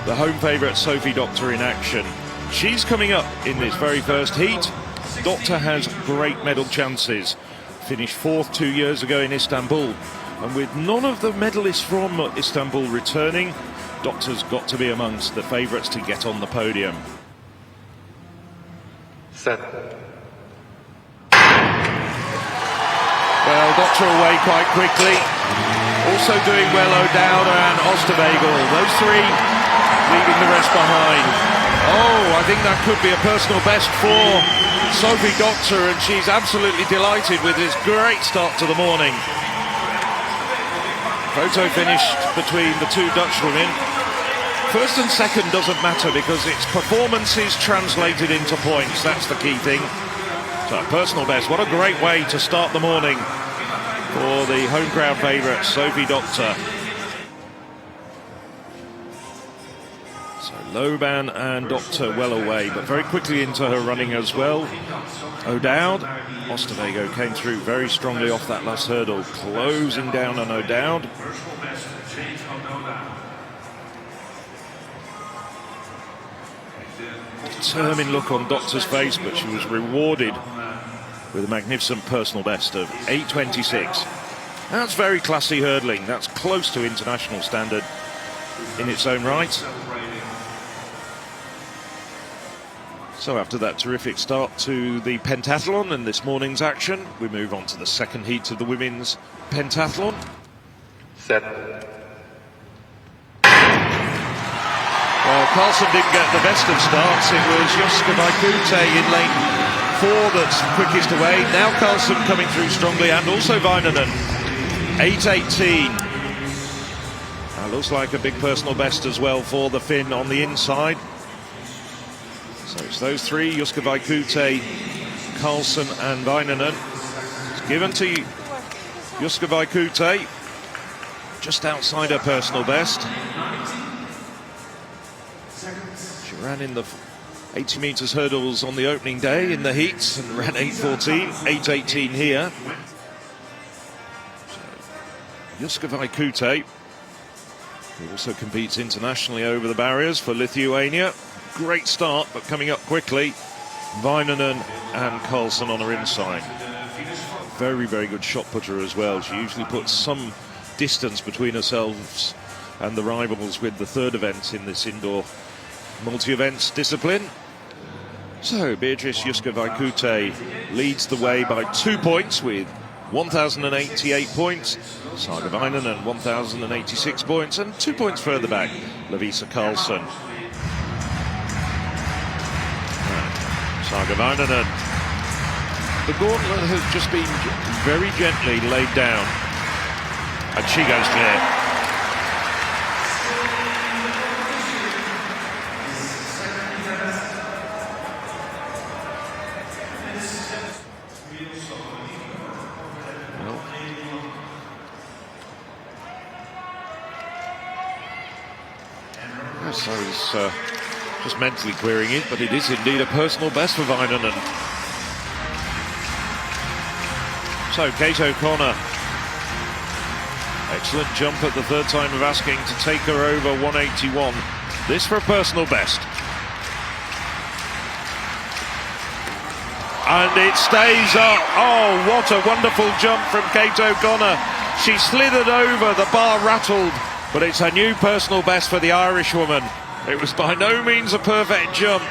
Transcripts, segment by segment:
the home favourite Sofie Dokter in action. She's coming up in this very first heat. Dokter has great medal chances. Finished 4th 2 years ago in Istanbul. And with none of the medalists from Istanbul returning, Dokter's got to be amongst the favourites to get on the podium. Set. Well, Dokter away quite quickly. Also doing well, O'Dowd and Oosterwegel. Those three leaving the rest behind. Oh, I think that could be a personal best for Sofie Dokter, and she's absolutely delighted with this great start to the morning. Photo finished between the two Dutch women. First and second doesn't matter because it's performances translated into points. That's the key thing. So, personal best. What a great way to start the morning for the home crowd favourite, Sofie Dokter. So Loban and Dokter well away, but very quickly into her running as well. O'Dowd, Oosterwegel came through very strongly off that last hurdle, closing down on O'Dowd. Determined look on Dokter's face, but she was rewarded with a magnificent personal best of 8:26. That's very classy hurdling. That's close to international standard in its own right. So after that terrific start to the pentathlon and this morning's action, we move on to the second heat of the women's pentathlon. Set. Well, Carlsen didn't get the best of starts. It was Joska Vaikute in lane 4 that's quickest away. Now Carlsen coming through strongly, and also Vanninen. 8:18. That looks like a big personal best as well for the Finn on the inside. So it's those three, Joska Vaikute, Carlsen and Vanninen. It's given to Joska Vaikute, just outside her personal best. She ran in the 80 metres hurdles on the opening day in the heats and ran 8:14, 8:18 here. So, Joska Vaikute, who also competes internationally over the barriers for Lithuania. Great start, but coming up quickly. Vanninen and Carlsen on her inside. Very, very good shot putter as well. She usually puts some distance between herself and the rivals with the third event in this indoor multi-events discipline. So Beatrice Joska Vaikute leads the way by 2 points with 1,088 points. Saga Vanninen 1,086 points, and 2 points further back, Lovisa Carlsen. Saga Vanninen. The gauntlet has just been very gently laid down, and she goes clear. Yes, I was just mentally querying it, but it is indeed a personal best for Vanninen. So Kate O'Connor, excellent jump at the third time of asking to take her over 181. This for a personal best. And it stays up. Oh, what a wonderful jump from Kate O'Connor. She slithered over, the bar rattled, but it's a new personal best for the Irishwoman. It was by no means a perfect jump,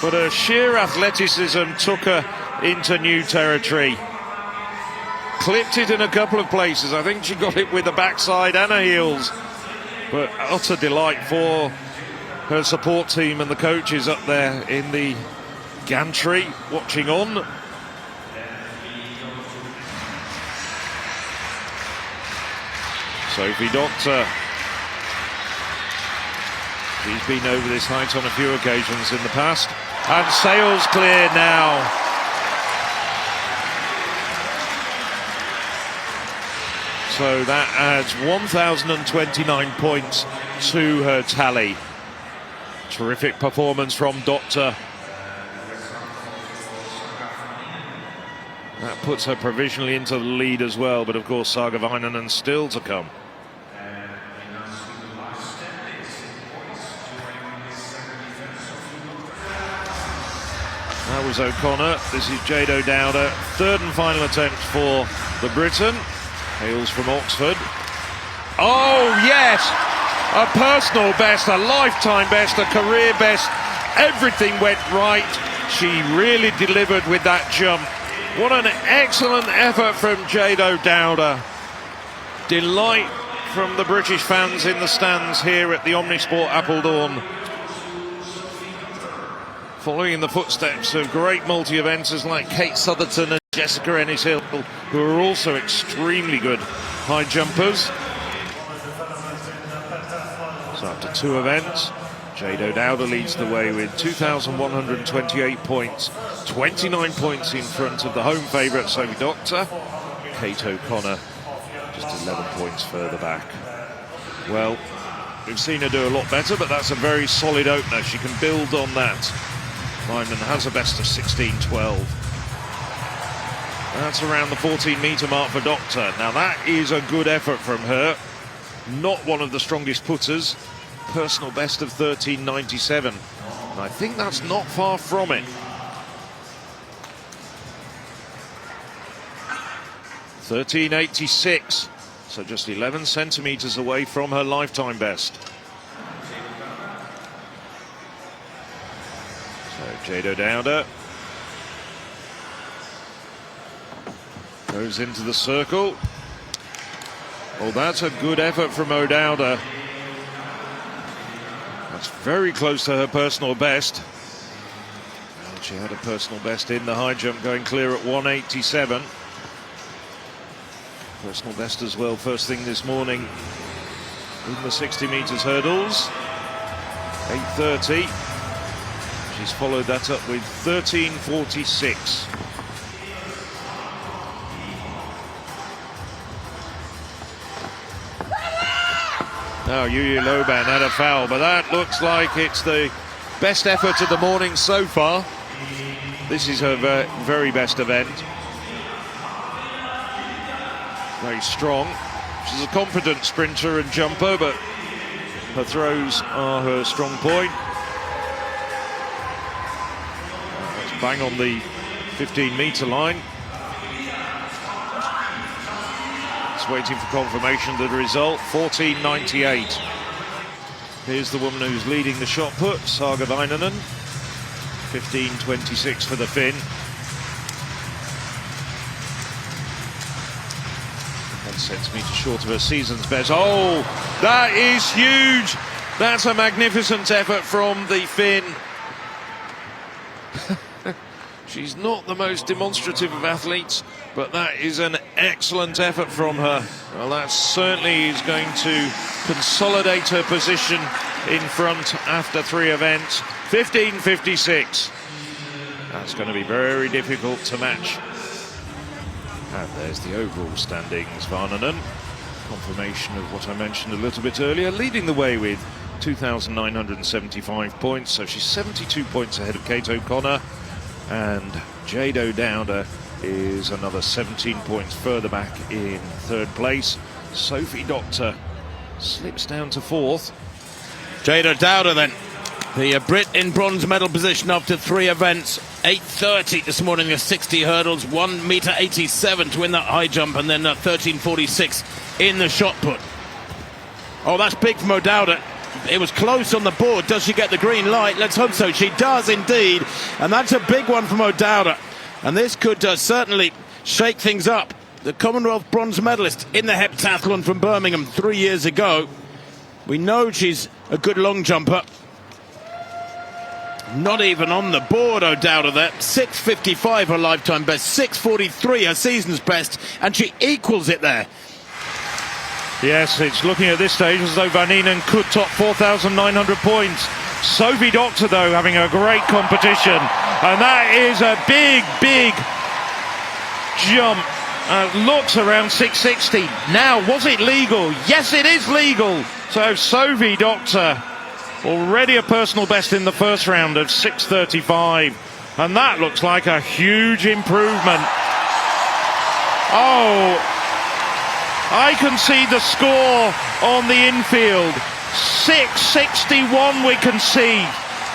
but her sheer athleticism took her into new territory. Clipped it in a couple of places. I think she got it with the backside and her heels. But utter delight for her support team and the coaches up there in the gantry watching on. Sofie Dokter. She's been over this height on a few occasions in the past. And sails clear now. So that adds 1,029 points to her tally. Terrific performance from Dokter. That puts her provisionally into the lead as well, but of course Saga Vanninen still to come. That was O'Connor. This is Jado Dowder. Third and final attempt for the Briton. Hails from Oxford. Oh, yes! A personal best, a lifetime best, a career best. Everything went right. She really delivered with that jump. What an excellent effort from Jado Dowder. Delight from the British fans in the stands here at the Omnisport Apeldoorn. Following in the footsteps of great multi-eventers like Kate Southerton and Jessica Ennis-Hill, who are also extremely good high jumpers. So after 2 events, Jado Dowder leads the way with 2,128 points, 29 points in front of the home favourite Sofie Dokter. Kate O'Connor just 11 points further back. Well, we've seen her do a lot better, but that's a very solid opener. She can build on that. Vanninen has a best of 16.12. That's around the 14-metre mark for Dokter. Now that is a good effort from her. Not one of the strongest putters. Personal best of 13.97. And I think that's not far from it. 13.86. So just 11 centimetres away from her lifetime best. So Jado Dowder goes into the circle. Well, that's a good effort from O'Dowda. That's very close to her personal best. And she had a personal best in the high jump, going clear at 187. Personal best as well first thing this morning in the 60 metres hurdles. 8:30. She's followed that up with 13.46. Now Yuya Loban had a foul, but that looks like it's the best effort of the morning so far. This is her very best event. Very strong. She's a confident sprinter and jumper, but her throws are her strong point. That's bang on the 15-metre line. It's waiting for confirmation of the result. 14.98. Here's the woman who's leading the shot put, Saga Vanninen. 15.26 for the Finn. 1 centimetre short of her season's best. Oh, that is huge! That's a magnificent effort from the Finn. She's not the most demonstrative of athletes, but that is an excellent effort from her. Well, that certainly is going to consolidate her position in front after 3 events. 15.56. That's going to be very difficult to match. And there's the overall standings. Vanninen, confirmation of what I mentioned a little bit earlier, leading the way with 2,975 points. So she's 72 points ahead of Kate O'Connor. And Jado Dowder is another 17 points further back in 3rd place. Sofie Dokter slips down to 4th. Jado Dowder then, the Brit in bronze medal position after 3 events. 8:30 this morning, the 60 hurdles, 1.87 to win that high jump, and then 13.46 in the shot put. Oh, that's big from O'Dowda. It was close on the board. Does she get the green light? Let's hope so. She does indeed. And that's a big one from O'Dowda. And this could certainly shake things up. The Commonwealth bronze medalist in the heptathlon from Birmingham 3 years ago. We know she's a good long jumper. Not even on the board, O'Dowda there. 6.55 her lifetime best, 6.43 her season's best, and she equals it there. Yes, it's looking at this stage as though Vanninen could top 4,900 points. Sofie Dokter, though, having a great competition. And that is a big, big jump. Looks around 660. Now, was it legal? Yes, it is legal. So Sofie Dokter, already a personal best in the first round of 6.35. And that looks like a huge improvement. Oh, I can see the score on the infield. 6.61 we can see.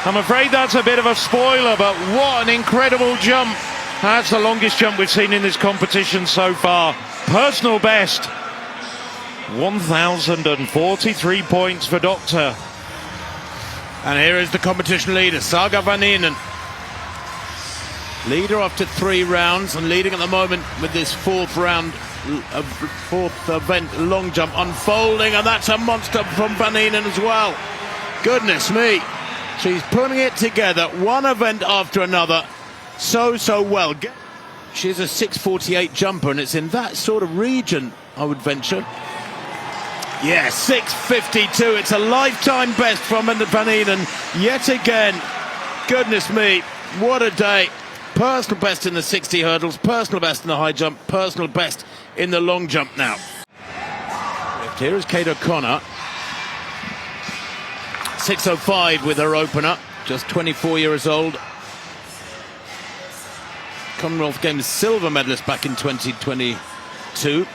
I'm afraid that's a bit of a spoiler, but what an incredible jump. That's the longest jump we've seen in this competition so far. Personal best, 1,043 points for Dokter. And here is the competition leader, Saga Vanninen. Leader after 3 rounds and leading at the moment with this fourth event long jump unfolding, and that's a monster from Vanninen as well. Goodness me, she's putting it together one event after another so well. She's a 6:48 jumper, and it's in that sort of region, I would venture. Yeah, 6:52. It's a lifetime best from Vanninen yet again. Goodness me, what a day. Personal best in the 60 hurdles, personal best in the high jump, personal best in the long jump now. Here is Kate O'Connor. 6:05 with her opener, just 24 years old. Commonwealth Games silver medalist back in 2022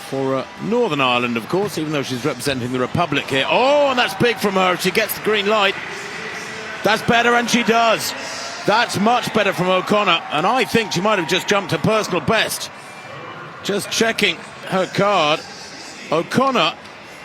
for Northern Ireland, of course, even though she's representing the Republic here. Oh, and that's big from her. She gets the green light. That's better, and she does. That's much better from O'Connor, and I think she might have just jumped her personal best. Just checking her card. O'Connor,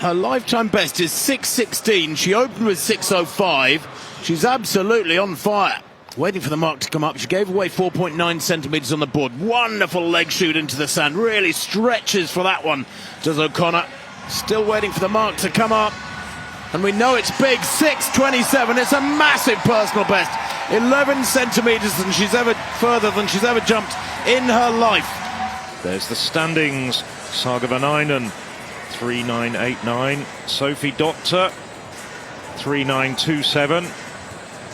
her lifetime best is 6:16. She opened with 6:05. She's absolutely on fire. Waiting for the mark to come up. She gave away 4.9 centimetres on the board. Wonderful leg shoot into the sand. Really stretches for that one, does O'Connor. Still waiting for the mark to come up. And we know it's big, 6:27. It's a massive personal best. 11 centimetres further than she's ever jumped in her life. There's the standings. Saga Vanninen, 3.989. Sofie Dokter, 3.927.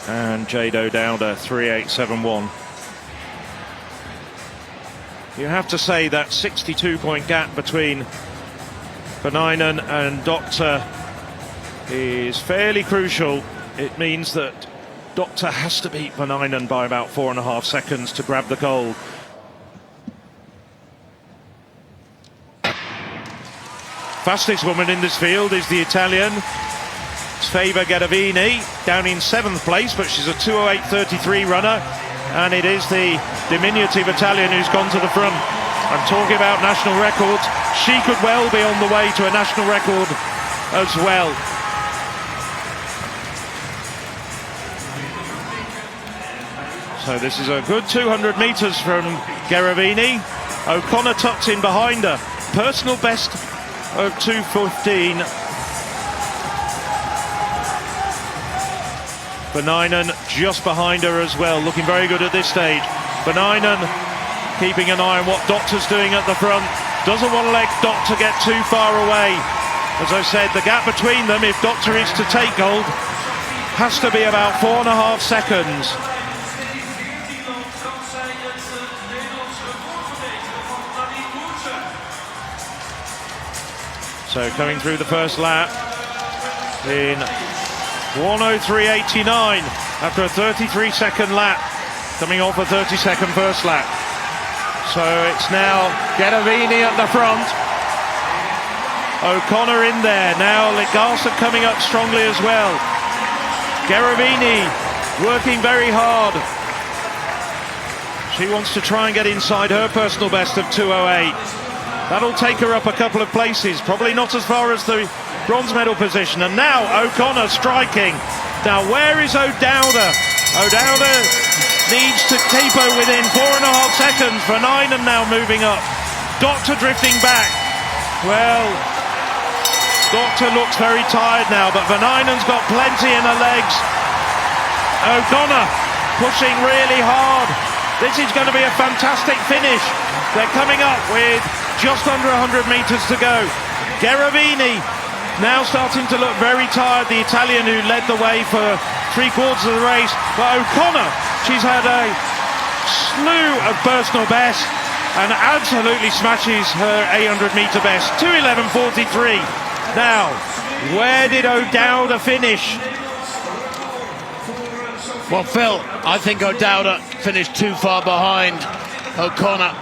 And Jade O'Dowda, 3.871. You have to say that 62-point gap between Vanninen and Dokter is fairly crucial. It means that Dokter has to beat Vanninen by about 4.5 seconds to grab the gold. Fastest woman in this field is the Italian Sofie Dokter, down in 7th place, but she's a 2:08.33 runner, and it is the diminutive Italian who's gone to the front. I'm talking about national records. She could well be on the way to a national record as well. So this is a good 200 metres from Garavini. O'Connor tucked in behind her. Personal best of 2:15. Vanninen just behind her as well, looking very good at this stage. Vanninen keeping an eye on what Dokter's doing at the front. Doesn't want to let Dokter get too far away. As I said, the gap between them, if Dokter is to take gold, has to be about 4.5 seconds. So coming through the first lap in 1:03.89 after a 33-second lap, coming off a 30-second first lap. So it's now Garavini at the front, O'Connor in there, now Legarson coming up strongly as well. Garavini working very hard. She wants to try and get inside her personal best of 2:08. That'll take her up a couple of places, probably not as far as the bronze medal position. And now O'Connor striking. Now where is O'Dowda? O'Dowda needs to keep her within 4.5 seconds. Vanninen now moving up. Dokter drifting back. Well, Dokter looks very tired now, but Vanninen's got plenty in her legs. O'Connor pushing really hard. This is going to be a fantastic finish. They're coming up with just under 100 metres to go. Garavini now starting to look very tired, the Italian who led the way for 3/4 of the race. But O'Connor, she's had a slew of personal bests and absolutely smashes her 800-metre best, 2:11.43. Now, where did O'Dowda finish? Well, Phil, I think O'Dowda finished too far behind O'Connor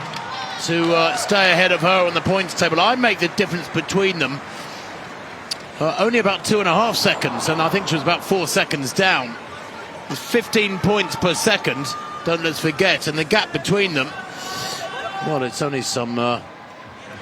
to stay ahead of her on the points table. I make the difference between them only about 2.5 seconds, and I think she was about 4 seconds down. is 15 points per second. Don't let's forget, and the gap between them, well, it's only some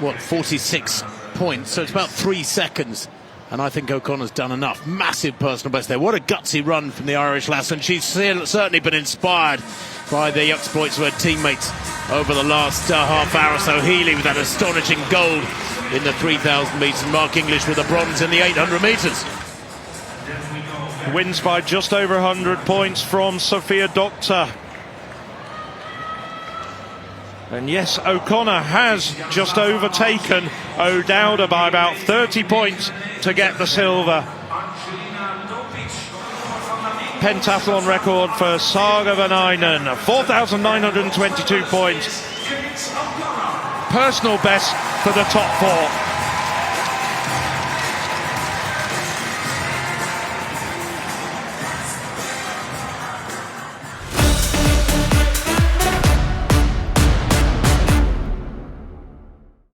46 points, so it's about 3 seconds. And I think O'Connor's done enough. Massive personal best there. What a gutsy run from the Irish lass, and she's certainly been inspired by the exploits of her teammates over the last half hour or so. Healy with that astonishing gold in the 3,000 metres, and Mark English with a bronze in the 800 metres. Wins by just over 100 points from Sofie Dokter. And yes, O'Connor has just overtaken O'Dowda by about 30 points to get the silver. Pentathlon record for Saga Vanninen, 4,922 points. Personal best for the top four.